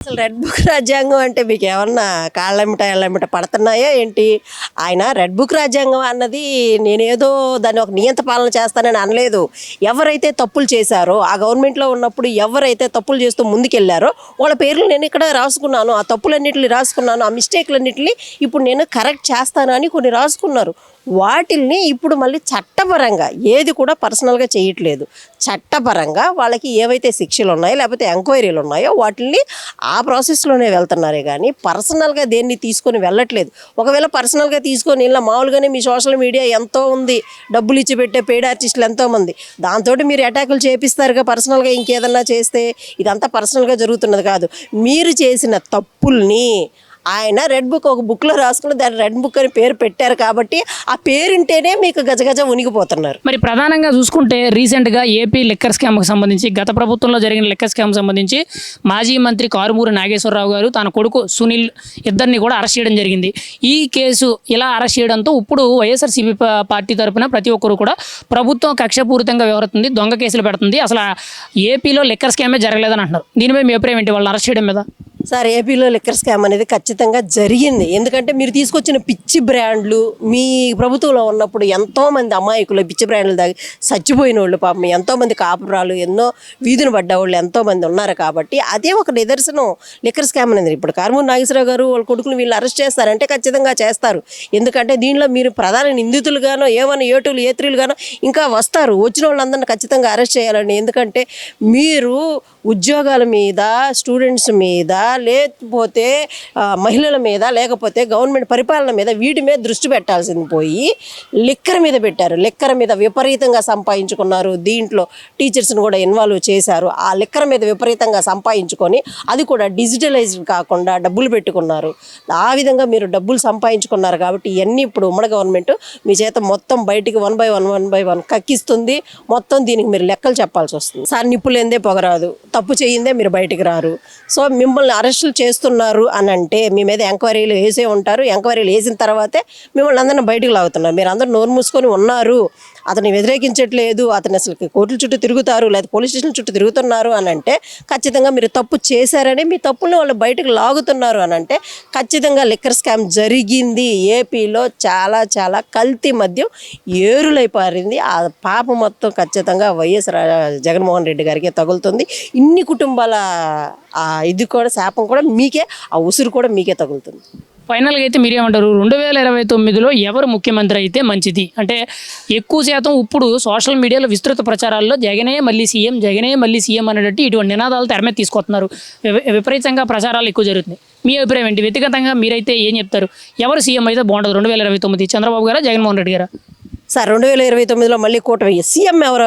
అసలు red book రాజ్యాంగం అంటే మీకు ఏమన్నా కాళ్ళెమ్మట పడుతున్నాయా ఏంటి? ఆయన రెడ్ బుక్ రాజ్యాంగం అన్నది నేనేదో దాన్ని ఒక నియంత పాలన చేస్తానని అనలేదు. ఎవరైతే తప్పులు చేశారో ఆ గవర్నమెంట్లో ఉన్నప్పుడు ఎవరైతే తప్పులు చేస్తూ ముందుకెళ్ళారో వాళ్ళ పేర్లు నేను ఇక్కడ రాసుకున్నాను. ఆ తప్పులన్నింటినీ రాసుకున్నాను. ఆ మిస్టేక్లన్నింటినీ ఇప్పుడు నేను కరెక్ట్ చేస్తాను అని కొన్ని రాసుకున్నారు. వాటిల్ని ఇప్పుడు మళ్ళీ చట్టపరంగా ఏది కూడా పర్సనల్గా చేయట్లేదు. చట్టపరంగా వాళ్ళకి ఏవైతే శిక్షలు ఉన్నాయో లేకపోతే ఎంక్వైరీలు ఉన్నాయో వాటిల్ని ఆ ప్రాసెస్లోనే వెళ్తున్నారే కానీ పర్సనల్గా దేన్ని తీసుకొని వెళ్ళట్లేదు. ఒకవేళ పర్సనల్గా తీసుకొని ఇలా మామూలుగానే మీ సోషల్ మీడియా ఎంతో ఉంది, డబ్బులు ఇచ్చి పెట్టే పెయిడ్ ఆర్టిస్టులు ఎంతోమంది, దాంతో మీరు అటాకులు చేపిస్తారుగా. పర్సనల్గా ఇంకేదన్నా చేస్తే ఇదంతా పర్సనల్గా జరుగుతున్నది కాదు. మీరు చేసిన తప్పుల్ని ఆయన రెడ్ బుక్ ఒక బుక్లో రాసుకుని దాన్ని రెడ్ బుక్ అని పేరు పెట్టారు కాబట్టి ఆ పేరుంటేనే మీకు గజగజ ఉనిగిపోతున్నారు. మరి ప్రధానంగా చూసుకుంటే రీసెంట్గా ఏపీ లిక్కర్ స్కామ్కి సంబంధించి గత ప్రభుత్వంలో జరిగిన లిక్కర్ స్కామ్ సంబంధించి మాజీ మంత్రి కారుమూరి నాగేశ్వరరావు గారు తన కొడుకు సునీల్ ఇద్దరిని కూడా అరెస్ట్ చేయడం జరిగింది. ఈ కేసు ఇలా అరెస్ట్ చేయడంతో ఇప్పుడు వైఎస్ఆర్సీపీ పార్టీ తరఫున ప్రతి ఒక్కరు కూడా ప్రభుత్వం కక్షపూరితంగా వ్యవహరిస్తుంది, దొంగ కేసులు పెడుతుంది, అసలు ఏపీలో లిక్కర్ స్కామే జరగలేదని అంటున్నారు. దీనిపై మీ అభిప్రాయం ఏంటి వాళ్ళని అరెస్ట్ చేయడం మీద? సార్, ఏపీలో లిక్కర్ స్కామ్ అనేది ఖచ్చితంగా జరిగింది. ఎందుకంటే మీరు తీసుకొచ్చిన పిచ్చి బ్రాండ్లు మీ ప్రభుత్వంలో ఉన్నప్పుడు ఎంతోమంది అమాయకులు పిచ్చి బ్రాండ్లు తాగి చచ్చిపోయిన వాళ్ళు, పాపం ఎంతోమంది కాపురాలు, ఎన్నో వీధులు పడ్డ వాళ్ళు ఎంతోమంది ఉన్నారు. కాబట్టి అదే ఒక నిదర్శనం లిక్కర్ స్కామ్ అనేది. ఇప్పుడు కారుమూరి నాగేశ్వరరావు గారు వాళ్ళ కొడుకులు వీళ్ళు అరెస్ట్ చేస్తారంటే ఖచ్చితంగా చేస్తారు. ఎందుకంటే దీనిలో మీరు ప్రధాన నిందితులుగానో ఏమైనా ఏటులు ఏత్రీలుగానో ఇంకా వస్తారు. వచ్చిన వాళ్ళందరినీ ఖచ్చితంగా అరెస్ట్ చేయాలండి. ఎందుకంటే మీరు ఉద్యోగాల మీద, స్టూడెంట్స్ మీద, లేకపోతే మహిళల మీద, లేకపోతే గవర్నమెంట్ పరిపాలన మీద, వీటి మీద దృష్టి పెట్టాల్సింది పోయి లిక్కర్ మీద పెట్టారు. లిక్కర్ మీద విపరీతంగా సంపాదించుకున్నారు. దీంట్లో టీచర్స్ని కూడా ఇన్వాల్వ్ చేశారు. ఆ లిక్కర్ మీద విపరీతంగా సంపాదించుకొని అది కూడా డిజిటలైజ్డ్ కాకుండా డబ్బులు పెట్టుకున్నారు. ఆ విధంగా మీరు డబ్బులు సంపాదించుకున్నారు కాబట్టి ఇవన్నీ ఇప్పుడు ఉమ్మడి గవర్నమెంట్ మీ చేత మొత్తం బయటికి వన్ బై వన్ కక్కిస్తుంది. మొత్తం దీనికి మీరు లెక్కలు చెప్పాల్సి వస్తుంది. సార్, నిప్పులేందే పొగరాదు, తప్పు చేయిందే మీరు బయటికి రారు. సో మిమ్మల్ని అరెస్టులు చేస్తున్నారు అని అంటే మీ మీద ఎంక్వైరీలు వేసే ఉంటారు. ఎంక్వైరీలు వేసిన తర్వాతే మిమ్మల్ని అందరిని బయటకు లాగుతున్నారు. మీరు అందరూ నోరు మూసుకొని ఉన్నారు, అతన్ని వ్యతిరేకించట్లేదు, అతను అసలు కోర్టుల చుట్టూ తిరుగుతారు లేదా పోలీస్ స్టేషన్ చుట్టూ తిరుగుతున్నారు అని అంటే ఖచ్చితంగా మీరు తప్పు చేశారని, మీ తప్పులను వాళ్ళు బయటకు లాగుతున్నారు అని అంటే ఖచ్చితంగా లిక్కర్ స్కామ్ జరిగింది. ఏపీలో చాలా చాలా కల్తీ మద్యం ఏరులై పారింది. ఆ పాప మొత్తం ఖచ్చితంగా వైఎస్ జగన్మోహన్ రెడ్డి గారికి తగులుతుంది. ఇన్ని కుటుంబాల ఇది కూడా శాపం కూడా మీకే, ఆ ఉసురు కూడా మీకే తగులుతుంది. ఫైనల్గా అయితే మీరేమంటారు? 2029లో ఎవరు ముఖ్యమంత్రి అయితే మంచిది? అంటే ఎక్కువ శాతం ఇప్పుడు సోషల్ మీడియాలో విస్తృత ప్రచారాల్లో జగనే మళ్ళీ సీఎం అనేటట్టు ఇటువంటి నినాదాలు తెర మీద తీసుకొస్తున్నారు. విపరీతంగా ప్రచారాలు ఎక్కువ జరుగుతున్నాయి. మీ అభిప్రాయం ఏంటి? వ్యక్తిగతంగా మీరైతే ఏం చెప్తారు? ఎవరు సీఎం అయితే బాగుంటుంది 2029? చంద్రబాబు గారా, జగన్మోహన్ రెడ్డి గారా? సార్, 2029లో మళ్ళీ కూటమి సీఎం ఎవరు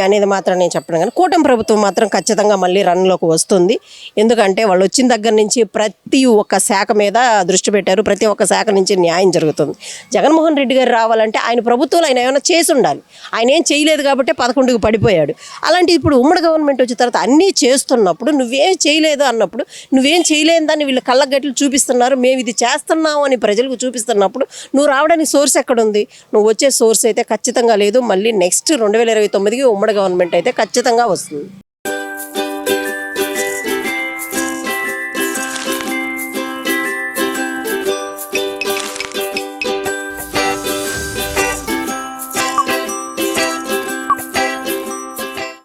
అనేది మాత్రం నేను చెప్పను, కానీ కూటమి ప్రభుత్వం మాత్రం ఖచ్చితంగా మళ్ళీ రన్లోకి వస్తుంది. ఎందుకంటే వాళ్ళు వచ్చిన దగ్గర నుంచి ప్రతి ఒక్క శాఖ మీద దృష్టి పెట్టారు. ప్రతి ఒక్క శాఖ నుంచి న్యాయం జరుగుతుంది. జగన్మోహన్ రెడ్డి గారు రావాలంటే ఆయన ప్రభుత్వంలో ఆయన ఏమైనా చేసి ఉండాలి. ఆయన ఏం చేయలేదు కాబట్టి 11కి పడిపోయాడు. అలాంటి ఇప్పుడు ఉమ్మడి గవర్నమెంట్ వచ్చిన తర్వాత అన్నీ చేస్తున్నప్పుడు నువ్వేం చేయలేదు అన్నప్పుడు, నువ్వేం చేయలేని దాన్ని వీళ్ళు కళ్ళగట్లు చూపిస్తున్నారు. మేము ఇది చేస్తున్నాము అని ప్రజలకు చూపిస్తున్నప్పుడు నువ్వు రావడానికి సోర్స్ ఎక్కడుంది? నువ్వు వచ్చే సోర్స్ అయితే ఖచ్చితంగా లేదు. మళ్ళీ నెక్స్ట్ 2029కి ఉమ్మడి గవర్నమెంట్ అయితే ఖచ్చితంగా వస్తుంది.